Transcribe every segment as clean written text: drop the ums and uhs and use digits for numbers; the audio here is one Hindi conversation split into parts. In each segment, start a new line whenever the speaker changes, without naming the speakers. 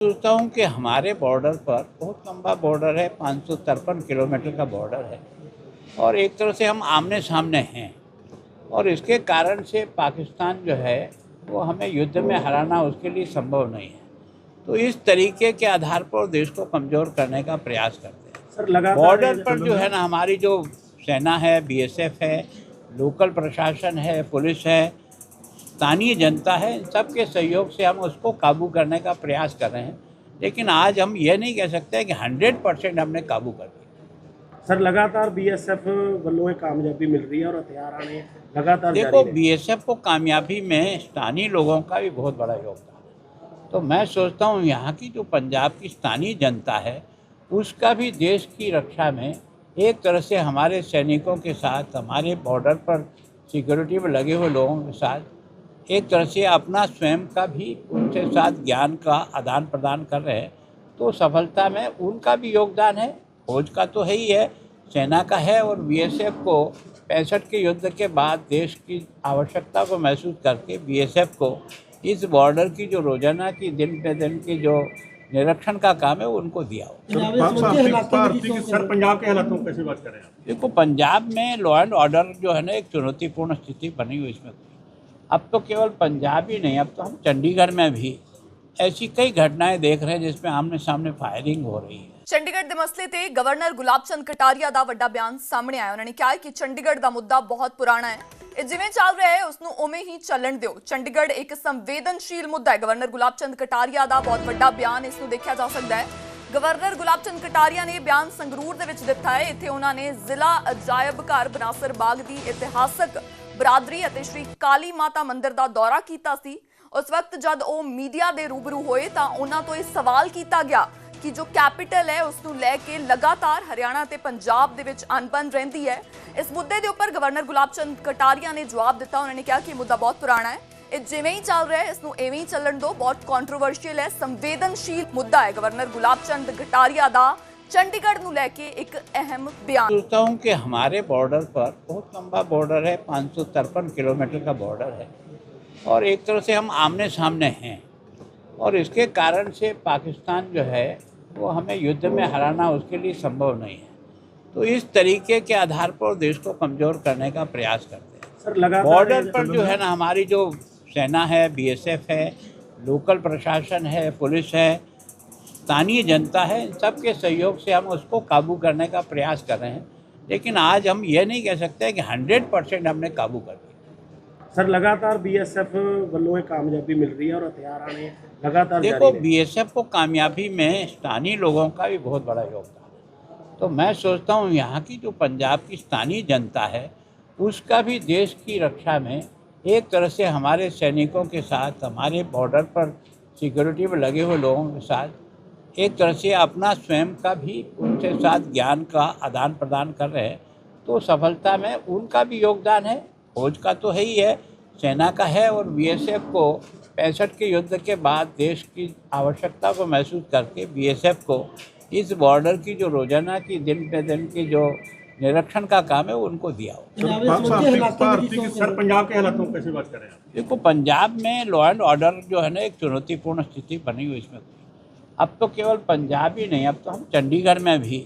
सोचता हूँ कि हमारे बॉर्डर पर बहुत लंबा बॉर्डर है, 553 किलोमीटर का बॉर्डर है और एक तरह से हम आमने सामने हैं और इसके कारण से पाकिस्तान जो है वो हमें युद्ध में हराना उसके लिए संभव नहीं है। तो इस तरीके के आधार पर देश को कमज़ोर करने का प्रयास करते हैं।
सर लगातार
बॉर्डर पर जो है ना, हमारी जो सेना है, बीएसएफ है, लोकल प्रशासन है, पुलिस है, स्थानीय जनता है, इन सब के सहयोग से हम उसको काबू करने का प्रयास कर रहे हैं। लेकिन आज हम ये नहीं कह सकते कि 100% हमने काबू कर दिया।
सर लगातार बीएसएफ ਵੱਲੋਂ कामयाबी मिल रही है और हथियार आने लगातार
देखो, बीएसएफ को कामयाबी में स्थानीय लोगों का भी बहुत बड़ा योगदान है। तो मैं सोचता हूँ यहाँ की जो पंजाब की स्थानीय जनता है उसका भी देश की रक्षा में एक तरह से हमारे सैनिकों के साथ, हमारे बॉर्डर पर सिक्योरिटी में लगे हुए लोगों के साथ एक तरह से अपना स्वयं का भी उनके साथ ज्ञान का आदान प्रदान कर रहे हैं। तो सफलता में उनका भी योगदान है, फौज का तो है ही है, सेना का है। और बीएसएफ को 65 के युद्ध के बाद देश की आवश्यकता को महसूस करके बीएसएफ को इस बॉर्डर की जो रोजाना की दिन पे दिन की जो निरीक्षण का काम है उनको दिया हो।
सर पंजाब के हालातों को कैसे बात करें?
देखो, पंजाब में लॉ एंड ऑर्डर जो है ना एक चुनौतीपूर्ण स्थिति बनी हुई, इसमें अब तो केवल पंजाब ही नहीं, अब तो हम चंडीगढ़ में भी ऐसी कई घटनाएं देख रहे हैं जिसमें आमने सामने फायरिंग हो रही है।
ਚੰਡੀਗੜ੍ਹ ਦੇ ਮਸਲੇ ਤੇ ਗਵਰਨਰ ਗੁਲਾਬ ਚੰਦ ਕਟਾਰੀਆ ਦਾ ਵੱਡਾ ਬਿਆਨ ਸਾਹਮਣੇ ਆਇਆ। ਉਹਨਾਂ ਨੇ ਕਿਹਾ ਕਿ ਚੰਡੀਗੜ੍ਹ ਦਾ ਮੁੱਦਾ ਬਹੁਤ ਪੁਰਾਣਾ ਹੈ, ਇਹ ਜਿਵੇਂ ਚੱਲ ਰਿਹਾ ਹੈ ਉਸ ਨੂੰ ਉਵੇਂ ਹੀ ਚੱਲਣ ਦਿਓ। ਚੰਡੀਗੜ੍ਹ ਇੱਕ ਸੰਵੇਦਨਸ਼ੀਲ ਮੁੱਦਾ ਹੈ। ਗਵਰਨਰ ਗੁਲਾਬ ਚੰਦ ਕਟਾਰੀਆ ਦਾ ਬਹੁਤ ਵੱਡਾ ਬਿਆਨ ਇਸ ਨੂੰ ਦੇਖਿਆ ਜਾ ਸਕਦਾ ਹੈ। ਗਵਰਨਰ ਗੁਲਾਬ ਚੰਦ ਕਟਾਰੀਆ ਨੇ ਬਿਆਨ ਸੰਗਰੂਰ ਦੇ ਵਿੱਚ ਦਿੱਤਾ ਹੈ। ਇੱਥੇ ਉਹਨਾਂ ਨੇ ਜ਼ਿਲ੍ਹਾ ਅਜਾਇਬ ਘਰ ਬਨਾਸਰ ਬਾਗ ਦੀ ਇਤਿਹਾਸਕ ਬਰਾਦਰੀ ਅਤੇ ਸ਼੍ਰੀ ਕਾਲੀ ਮਾਤਾ ਮੰਦਿਰ ਦਾ ਦੌਰਾ ਕੀਤਾ ਸੀ। ਉਸ ਵਕਤ ਜਦ ਉਹ ਮੀਡੀਆ ਦੇ ਰੂਬਰੂ ਹੋਏ ਤਾਂ ਉਹਨਾਂ ਤੋਂ ਇਹ ਸਵਾਲ ਕੀਤਾ ਗਿਆ कि जो कैपिटल है उसनू लैके लगातार हरियाणा ते पंजाब दे विच अनबन रहिंदी है। इस मुद्दे दे उपर गवर्नर गुलाब चंद कटारिया ने जवाब दिता। उन्होंने कहा कि मुद्दा बहुत पुराना है, ये जिवें ही चल रहा है इसनू एवें ही चलन दो, बहुत कॉन्ट्रोवर्शियल है, संवेदनशील मुद्दा है। गवर्नर गुलाब चंद कटारिया दा चंडीगढ़ नू लैके एक अहम बयान।
सोचता हूँ कि हमारे बॉर्डर पर बहुत लंबा बॉर्डर है, 553 किलोमीटर का बॉर्डर है और एक तरह से हम आमने सामने हैं और इसके कारण से पाकिस्तान जो है वो हमें युद्ध में हराना उसके लिए संभव नहीं है। तो इस तरीके के आधार पर देश को कमज़ोर करने का प्रयास करते हैं।
सर लगातार
बॉर्डर पर जो है ना, हमारी जो सेना है, बीएसएफ है, लोकल प्रशासन है, पुलिस है, स्थानीय जनता है, इन सब के सहयोग से हम उसको काबू करने का प्रयास कर रहे हैं। लेकिन आज हम ये नहीं कह सकते कि 100% हमने काबू कर दिया।
सर लगातार बीएसएफ ਵੱਲੋਂ कामयाबी मिल रही है और हथियार आने लगातार
देखो, बीएसएफ को कामयाबी में स्थानीय लोगों का भी बहुत बड़ा योगदान है। तो मैं सोचता हूँ यहाँ की जो पंजाब की स्थानीय जनता है उसका भी देश की रक्षा में एक तरह से हमारे सैनिकों के साथ, हमारे बॉर्डर पर सिक्योरिटी में लगे हुए लोगों के साथ एक तरह से अपना स्वयं का भी उनके साथ ज्ञान का आदान प्रदान कर रहे हैं। तो सफलता में उनका भी योगदान है, फौज का तो है ही है, सेना का है। और बीएसएफ को 65 के युद्ध के बाद देश की आवश्यकता को महसूस करके बीएसएफ को इस बॉर्डर की जो रोजाना की दिन पे दिन की जो निरीक्षण का काम है उनको दिया हो।
सर पंजाब के हालातों को कैसे बात करें?
देखो, पंजाब में लॉ एंड ऑर्डर जो है ना एक चुनौतीपूर्ण स्थिति बनी हुई, इसमें अब तो केवल पंजाब ही नहीं, अब तो हम चंडीगढ़ में भी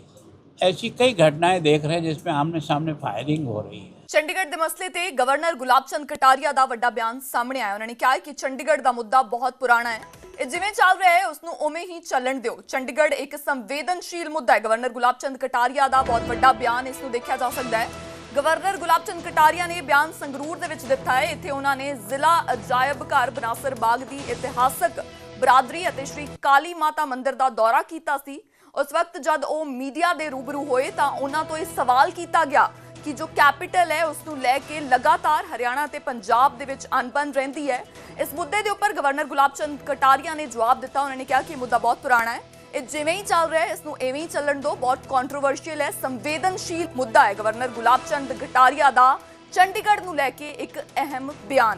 ऐसी कई घटनाएं देख रहे हैं जिसमें आमने सामने फायरिंग हो रही है।
ਚੰਡੀਗੜ੍ਹ ਦੇ ਮਸਲੇ ਤੇ ਗਵਰਨਰ ਗੁਲਾਬ ਚੰਦ ਕਟਾਰੀਆ ਦਾ ਵੱਡਾ ਬਿਆਨ ਸਾਹਮਣੇ ਆਇਆ। ਉਹਨਾਂ ਨੇ ਕਿਹਾ ਕਿ ਚੰਡੀਗੜ੍ਹ ਦਾ ਮੁੱਦਾ ਬਹੁਤ ਪੁਰਾਣਾ ਹੈ, ਇਹ ਜਿਵੇਂ ਚੱਲ ਰਿਹਾ ਹੈ ਉਸ ਨੂੰ ਉਵੇਂ ਹੀ ਚੱਲਣ ਦਿਓ। ਚੰਡੀਗੜ੍ਹ ਇੱਕ ਸੰਵੇਦਨਸ਼ੀਲ ਮੁੱਦਾ ਹੈ। ਗਵਰਨਰ ਗੁਲਾਬ ਚੰਦ ਕਟਾਰੀਆ ਦਾ ਬਹੁਤ ਵੱਡਾ ਬਿਆਨ ਇਸ ਨੂੰ ਦੇਖਿਆ ਜਾ ਸਕਦਾ ਹੈ। ਗਵਰਨਰ ਗੁਲਾਬ ਚੰਦ ਕਟਾਰੀਆ ਨੇ ਬਿਆਨ ਸੰਗਰੂਰ ਦੇ ਵਿੱਚ ਦਿੱਤਾ ਹੈ। ਇੱਥੇ ਉਹਨਾਂ ਨੇ ਜ਼ਿਲ੍ਹਾ ਅਜਾਇਬ ਘਰ ਬਨਾਸਰ ਬਾਗ ਦੀ ਇਤਿਹਾਸਕ ਬਰਾਦਰੀ ਅਤੇ ਸ਼੍ਰੀ ਕਾਲੀ ਮਾਤਾ ਮੰਦਿਰ ਦਾ ਦੌਰਾ ਕੀਤਾ ਸੀ। ਉਸ ਵਕਤ ਜਦ ਉਹ ਮੀਡੀਆ ਦੇ ਰੂਬਰੂ ਹੋਏ ਤਾਂ ਉਹਨਾਂ ਤੋਂ ਇਹ ਸਵਾਲ ਕੀਤਾ ਗਿਆ कि जो कैपिटल है उसनू लैके लगातार हरियाणा ते पंजाब दे विच अनबन रहिंदी है। इस मुद्दे दे उपर गवर्नर गुलाब चंद कटारिया ने जवाब दिता। उन्होंने कहा कि मुद्दा बहुत पुराना है, ये जिवें ही चल रहा है इसनू एवें ही चलन दो, बहुत कॉन्ट्रोवर्शियल है, संवेदनशील मुद्दा है। गवर्नर गुलाब चंद कटारिया दा चंडीगढ़ नू लैके एक अहम बयान।